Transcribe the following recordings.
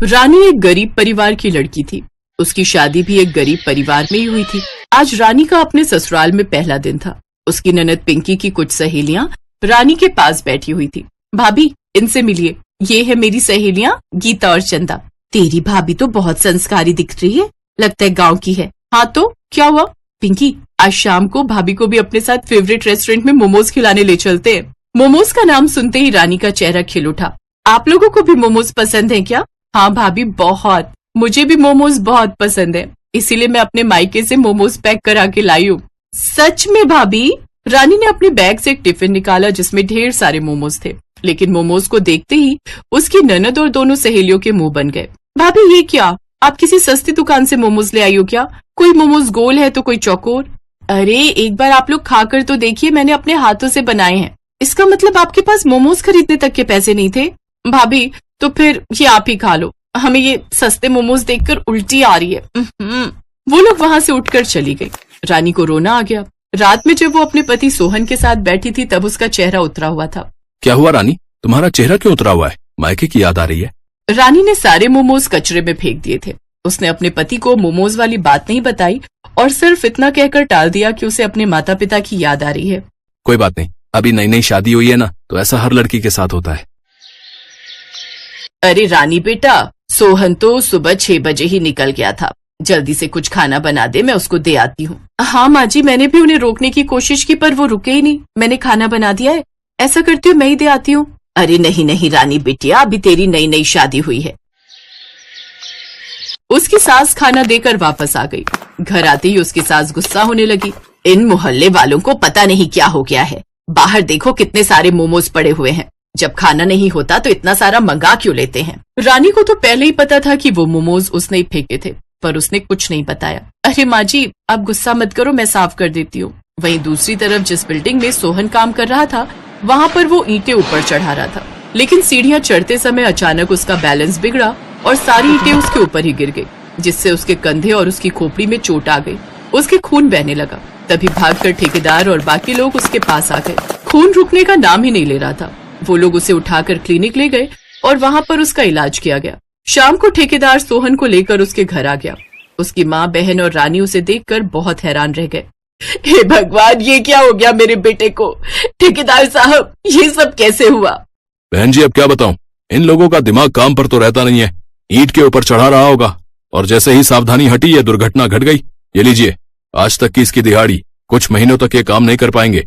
रानी एक गरीब परिवार की लड़की थी। उसकी शादी भी एक गरीब परिवार में ही हुई थी। आज रानी का अपने ससुराल में पहला दिन था। उसकी ननद पिंकी की कुछ सहेलियां रानी के पास बैठी हुई थी। भाभी, इनसे मिलिए, ये है मेरी सहेलियां गीता और चंदा। तेरी भाभी तो बहुत संस्कारी दिख रही है, लगता है गांव की है। हाँ तो क्या हुआ? पिंकी, आज शाम को भाभी को भी अपने साथ फेवरेट रेस्टोरेंट में मोमोज खिलाने ले चलते हैं। मोमोज का नाम सुनते ही रानी का चेहरा खिल उठा। आप लोगों को भी मोमोज पसंद है क्या? हाँ भाभी, बहुत। मुझे भी मोमोज बहुत पसंद है, इसीलिए मैं अपने मायके से मोमोज पैक करा के लाई हूँ। सच में भाभी? रानी ने अपने बैग से एक टिफिन निकाला जिसमें ढेर सारे मोमोज थे, लेकिन मोमोज को देखते ही उसकी ननद और दोनों सहेलियों के मुंह बन गए। भाभी, ये क्या? आप किसी सस्ती दुकान से मोमोज ले आई हो क्या? कोई मोमोज गोल है तो कोई चौकोर। अरे एक बार आप लोग खाकर तो देखिए, मैंने अपने हाथों से बनाए हैं। इसका मतलब आपके पास मोमोज खरीदने तक के पैसे नहीं थे? भाभी, तो फिर ये आप ही खा लो, हमें ये सस्ते मोमोज देखकर उल्टी आ रही है। वो लोग वहां से उठकर चली गई। रानी को रोना आ गया। रात में जब वो अपने पति सोहन के साथ बैठी थी तब उसका चेहरा उतरा हुआ था। क्या हुआ रानी, तुम्हारा चेहरा क्यों उतरा हुआ है? मायके की याद आ रही है? रानी ने सारे मोमोज कचरे में फेंक दिए थे। उसने अपने पति को मोमोज वाली बात नहीं बताई और सिर्फ इतना कहकर टाल दिया कि उसे अपने माता पिता की याद आ रही है। कोई बात नहीं, अभी नई नई शादी हुई है ना, तो ऐसा हर लड़की के साथ होता है। अरे रानी बेटा, सोहन तो सुबह 6 बजे ही निकल गया था। जल्दी से कुछ खाना बना दे, मैं उसको दे आती हूँ। हाँ माँ जी, मैंने भी उन्हें रोकने की कोशिश की पर वो रुके ही नहीं। मैंने खाना बना दिया है, ऐसा करती हूँ मैं ही दे आती हूँ। अरे नहीं नहीं रानी बिटिया, अभी तेरी नई नई शादी हुई है। उसकी सास खाना देकर वापस आ गई। घर आते ही उसकी सास गुस्सा होने लगी। इन मोहल्ले वालों को पता नहीं क्या हो गया है। बाहर देखो कितने सारे मोमोज पड़े हुए हैं। जब खाना नहीं होता तो इतना सारा मंगा क्यों लेते हैं? रानी को तो पहले ही पता था कि वो मोमोज उसने ही फेंके थे, पर उसने कुछ नहीं बताया। अरे माँ जी, आप गुस्सा मत करो, मैं साफ कर देती हूँ। वहीं दूसरी तरफ जिस बिल्डिंग में सोहन काम कर रहा था, वहाँ पर वो ईंटें ऊपर चढ़ा रहा था, लेकिन सीढ़ियाँ चढ़ते समय अचानक उसका बैलेंस बिगड़ा और सारी ईंटें उसके ऊपर ही गिर गई, जिससे उसके कंधे और उसकी खोपड़ी में चोट आ गई। उसके खून बहने लगा। तभी भागकर ठेकेदार और बाकी लोग उसके पास आ गए। खून रुकने का नाम ही नहीं ले रहा था। वो लोग उसे उठाकर क्लिनिक ले गए और वहाँ पर उसका इलाज किया गया। शाम को ठेकेदार सोहन को लेकर उसके घर आ गया। उसकी माँ, बहन और रानी उसे देखकर बहुत हैरान रह गए। हे भगवान, ये क्या हो गया मेरे बेटे को? ठेकेदार साहब, ये सब कैसे हुआ? बहन जी, अब क्या बताऊं, इन लोगों का दिमाग काम पर तो रहता नहीं है। ईंट के ऊपर चढ़ा रहा होगा और जैसे ही सावधानी हटी ये दुर्घटना घट गई। ये लीजिए, आज तक की इसकी दिहाड़ी। कुछ महीनों तक ये काम नहीं कर पाएंगे।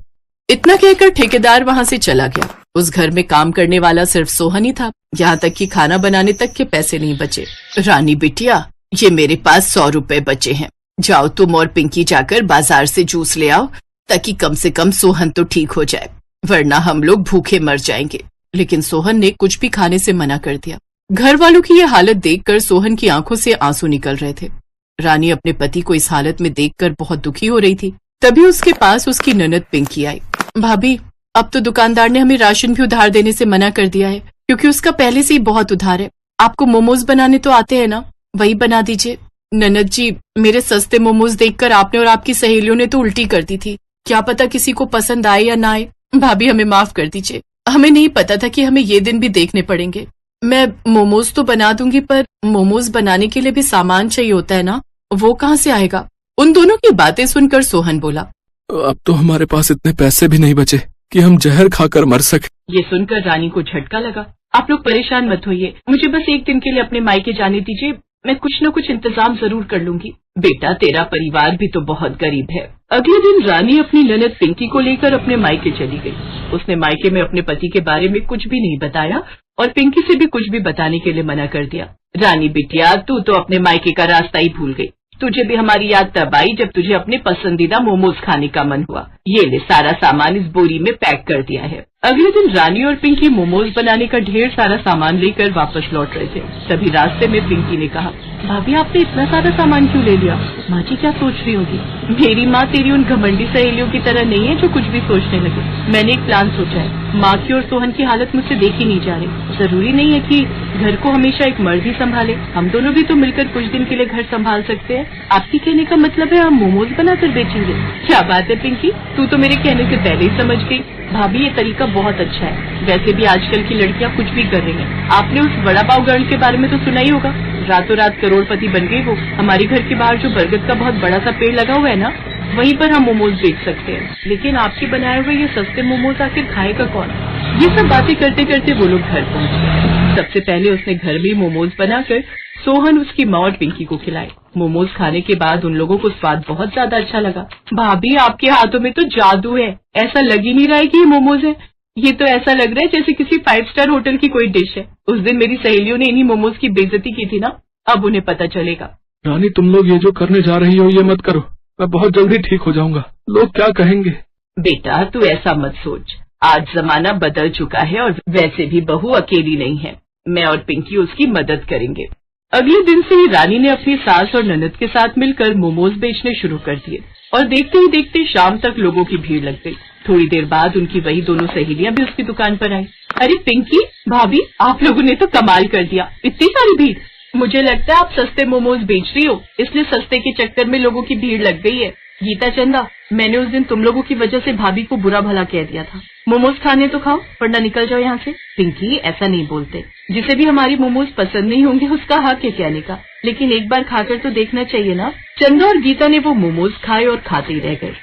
इतना कहकर ठेकेदार वहाँ से चला गया। उस घर में काम करने वाला सिर्फ सोहन ही था। यहाँ तक कि खाना बनाने तक के पैसे नहीं बचे। रानी बिटिया, ये मेरे पास 100 रुपए बचे हैं। जाओ तुम और पिंकी जाकर बाजार से जूस ले आओ, ताकि कम से कम सोहन तो ठीक हो जाए, वरना हम लोग भूखे मर जाएंगे। लेकिन सोहन ने कुछ भी खाने से मना कर दिया। घर वालों की ये हालत देखकर सोहन की आंखों से आंसू निकल रहे थे। रानी अपने पति को इस हालत में देखकर बहुत दुखी हो रही थी। तभी उसके पास उसकी ननद पिंकी आई। भाभी, अब तो दुकानदार ने हमें राशन भी उधार देने से मना कर दिया है, क्योंकि उसका पहले से ही बहुत उधार है। आपको मोमोज बनाने तो आते हैं ना, वही बना दीजिए। ननद जी, मेरे सस्ते मोमोज देखकर आपने और आपकी सहेलियों ने तो उल्टी कर दी थी। क्या पता किसी को पसंद आए या ना आए। भाभी, हमें माफ कर दीजिए। हमें नहीं पता था कि हमें ये दिन भी देखने पड़ेंगे। मैं मोमोज तो बना दूंगी, पर मोमोज बनाने के लिए भी सामान चाहिए होता है ना, वो कहाँ से आएगा? उन दोनों की बातें सुनकर सोहन बोला, अब तो हमारे पास इतने पैसे भी नहीं बचे कि हम जहर खाकर मर सके। ये सुनकर रानी को झटका लगा। आप लोग परेशान मत होइए, मुझे बस एक दिन के लिए अपने मायके जाने दीजिए, मैं कुछ न कुछ इंतजाम जरूर कर लूंगी। बेटा, तेरा परिवार भी तो बहुत गरीब है। अगले दिन रानी अपनी ननद पिंकी को लेकर अपने मायके चली गई। उसने मायके में अपने पति के बारे में कुछ भी नहीं बताया और पिंकी से भी कुछ भी बताने के लिए मना कर दिया। रानी बिटिया, तू तो अपने मायके का रास्ता ही भूल गई। तुझे भी हमारी याद तब आई जब तुझे अपने पसंदीदा मोमोज खाने का मन हुआ। ये ले, सारा सामान इस बोरी में पैक कर दिया है। अगले दिन रानी और पिंकी मोमोज बनाने का ढेर सारा सामान लेकर वापस लौट रहे थे। तभी रास्ते में पिंकी ने कहा, भाभी, आपने इतना सारा सामान क्यों ले लिया? माँ जी क्या सोच रही होगी? मेरी माँ तेरी उन घमंडी सहेलियों की तरह नहीं है जो कुछ भी सोचने लगे। मैंने एक प्लान सोचा है। माँ की और सोहन की हालत मुझसे देखी नहीं जा रही। जरूरी नहीं है कि घर को हमेशा एक मर्द ही संभाले, हम दोनों भी तो मिलकर कुछ दिन के लिए घर संभाल सकते हैं। आपकी कहने का मतलब है हम मोमोज बनाकर बेचेंगे? क्या बात है पिंकी, तू तो मेरे कहने से पहले ही समझ गई। भाभी ये तरीका बहुत अच्छा है। वैसे भी आजकल की लड़कियां कुछ भी कर रही हैं। आपने उस वड़ा पाव गर्ल के बारे में तो सुना ही होगा, रातों रात करोड़पति बन गई वो। हमारे घर के बाहर जो बरगद का बहुत बड़ा सा पेड़ लगा हुआ है ना, वहीं पर हम मोमोज बेच सकते हैं। लेकिन आपके बनाए हुए ये सस्ते मोमोज आखिर खाएगा कौन? ये सब बातें करते करते वो लोग घर पहुँच गए। सबसे पहले उसने घर में मोमोज बनाकर सोहन, उसकी माँ और पिंकी को खिलाए। मोमोज खाने के बाद उन लोगों को स्वाद बहुत ज्यादा अच्छा लगा। भाभी आपके हाथों में तो जादू है, ऐसा लग ही नहीं रहा है कि ये मोमोज है। ये तो ऐसा लग रहा है जैसे किसी 5 स्टार होटल की कोई डिश है। उस दिन मेरी सहेलियों ने इन्हीं मोमोज की बेइज्जती की थी ना, अब उन्हें पता चलेगा। रानी, तुम लोग ये जो करने जा रही हो ये मत करो, मैं बहुत जल्दी ठीक हो जाऊंगा। लोग क्या कहेंगे? बेटा तू ऐसा मत सोच, आज जमाना बदल चुका है और वैसे भी बहू अकेली नहीं है। मैं और पिंकी उसकी मदद करेंगे। अगले दिन से ही रानी ने अपनी सास और ननद के साथ मिलकर मोमोज बेचने शुरू कर दिए और देखते ही देखते शाम तक लोगों की भीड़ लग गई। थोड़ी देर बाद उनकी वही दोनों सहेलियां भी उसकी दुकान पर आई। अरे पिंकी, भाभी, आप लोगों ने तो कमाल कर दिया, इतनी सारी भीड़। मुझे लगता है आप सस्ते मोमोज बेच रही हो, इसलिए सस्ते के चक्कर में लोगों की भीड़ लग गई है। गीता चंदा, मैंने उस दिन तुम लोगों की वजह से भाभी को बुरा भला कह दिया था। मोमोज खाने तो खाओ, वरना निकल जाओ यहाँ से। पिंकी, ऐसा नहीं बोलते, जिसे भी हमारी मोमोज पसंद नहीं होंगे उसका हक है कहने का, लेकिन एक बार खाकर तो देखना चाहिए ना। चंदा और गीता ने वो मोमोज खाए और खाते ही रह गए।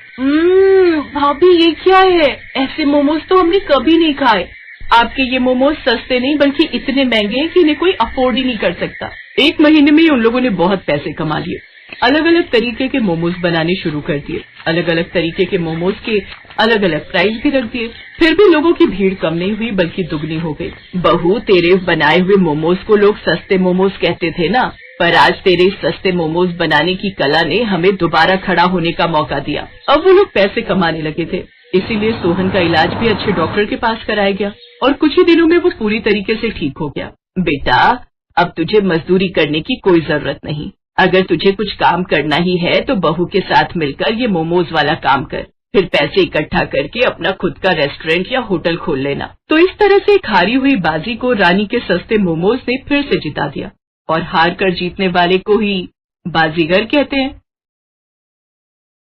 भाभी ये क्या है? ऐसे मोमोज तो हमने कभी नहीं खाए। आपके ये मोमोज सस्ते नहीं बल्कि इतने महंगे हैं कि इन्हें कोई अफोर्ड ही नहीं कर सकता। 1 महीने में ही उन लोगों ने बहुत पैसे कमा लिए। अलग अलग तरीके के मोमोज बनाने शुरू कर दिए। अलग अलग तरीके के मोमोज के अलग अलग प्राइस भी रख दिए। फिर भी लोगों की भीड़ कम नहीं हुई बल्कि दुगनी हो गई। बहू, तेरे बनाए हुए मोमोज को लोग सस्ते मोमोज कहते थे ना, पर आज तेरे सस्ते मोमोज बनाने की कला ने हमें दोबारा खड़ा होने का मौका दिया। अब वो लोग पैसे कमाने लगे थे, इसीलिए सोहन का इलाज भी अच्छे डॉक्टर के पास कराया गया और कुछ ही दिनों में वो पूरी तरीके से ठीक हो गया। बेटा, अब तुझे मजदूरी करने की कोई जरूरत नहीं। अगर तुझे कुछ काम करना ही है तो बहू के साथ मिलकर ये मोमोज वाला काम कर, फिर पैसे इकट्ठा करके अपना खुद का रेस्टोरेंट या होटल खोल लेना। तो इस तरह से एक हारी हुई बाजी को रानी के सस्ते मोमोज ने फिर से जिता दिया और हार कर जीतने वाले को ही बाजीगर कहते हैं।